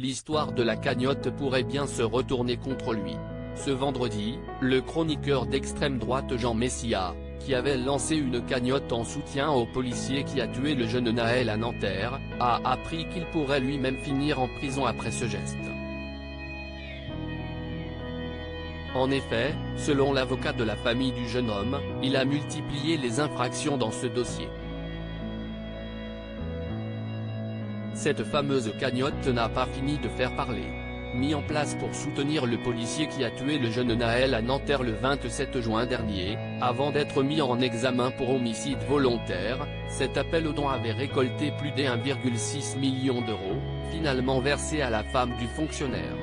l'histoire de la cagnotte pourrait bien se retourner contre lui. Ce vendredi, le chroniqueur d'extrême droite Jean Messia, qui avait lancé une cagnotte en soutien au policier qui a tué le jeune Nahel à Nanterre, a appris qu'il pourrait lui-même finir en prison après ce geste. En effet, selon l'avocat de la famille du jeune homme, il a multiplié les infractions dans ce dossier. Cette fameuse cagnotte n'a pas fini de faire parler. Mis en place pour soutenir le policier qui a tué le jeune Nahel à Nanterre le 27 juin dernier, avant d'être mis en examen pour homicide volontaire, cet appel aux dons avait récolté plus de 1,6 million d'euros, finalement versés à la femme du fonctionnaire.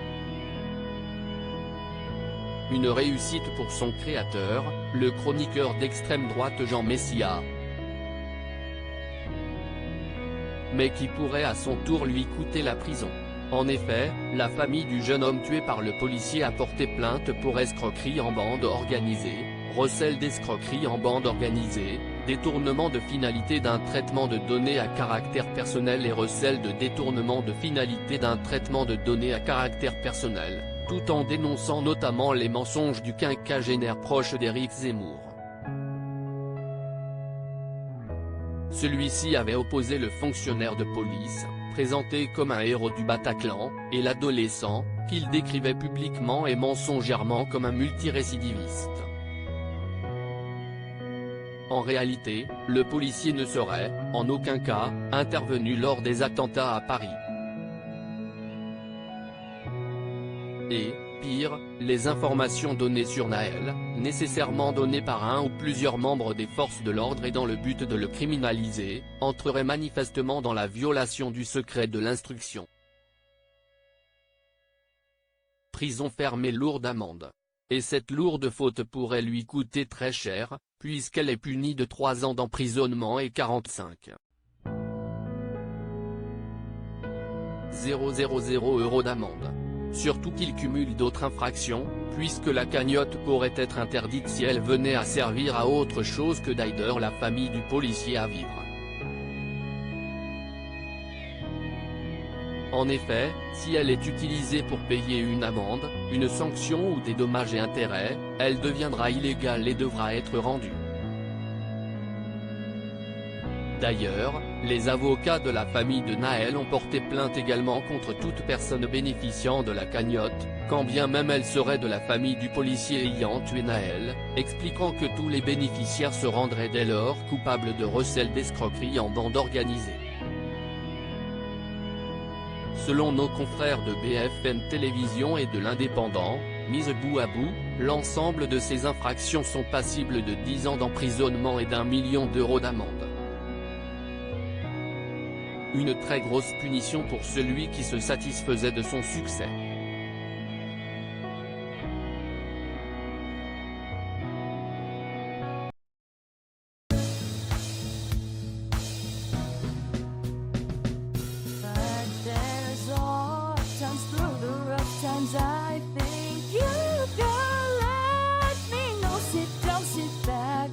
Une réussite pour son créateur, le chroniqueur d'extrême droite Jean Messia. Mais qui pourrait à son tour lui coûter la prison. En effet, la famille du jeune homme tué par le policier a porté plainte pour escroquerie en bande organisée, recel d'escroquerie en bande organisée, détournement de finalité d'un traitement de données à caractère personnel et recel de détournement de finalité d'un traitement de données à caractère personnel, tout en dénonçant notamment les mensonges du quinquagénaire proche d'Éric Zemmour. Celui-ci avait opposé le fonctionnaire de police, présenté comme un héros du Bataclan, et l'adolescent, qu'il décrivait publiquement et mensongèrement comme un multirécidiviste. En réalité, le policier ne serait, en aucun cas, intervenu lors des attentats à Paris. Et, pire, les informations données sur Nahel, nécessairement données par un ou plusieurs membres des forces de l'ordre et dans le but de le criminaliser, entreraient manifestement dans la violation du secret de l'instruction. Prison ferme et lourde amende. Et cette lourde faute pourrait lui coûter très cher, puisqu'elle est punie de 3 ans d'emprisonnement et 45 000 € d'amende. Surtout qu'il cumule d'autres infractions, puisque la cagnotte pourrait être interdite si elle venait à servir à autre chose que d'aider la famille du policier à vivre. En effet, si elle est utilisée pour payer une amende, une sanction ou des dommages et intérêts, elle deviendra illégale et devra être rendue. D'ailleurs, les avocats de la famille de Nahel ont porté plainte également contre toute personne bénéficiant de la cagnotte, quand bien même elle serait de la famille du policier ayant tué Nahel, expliquant que tous les bénéficiaires se rendraient dès lors coupables de recel d'escroquerie en bande organisée. Selon nos confrères de BFM Télévision et de l'Indépendant, mises bout à bout, l'ensemble de ces infractions sont passibles de 10 ans d'emprisonnement et d'1 million d'euros d'amende. Une très grosse punition pour celui qui se satisfaisait de son succès. I think you can let me know. Sit down, sit back.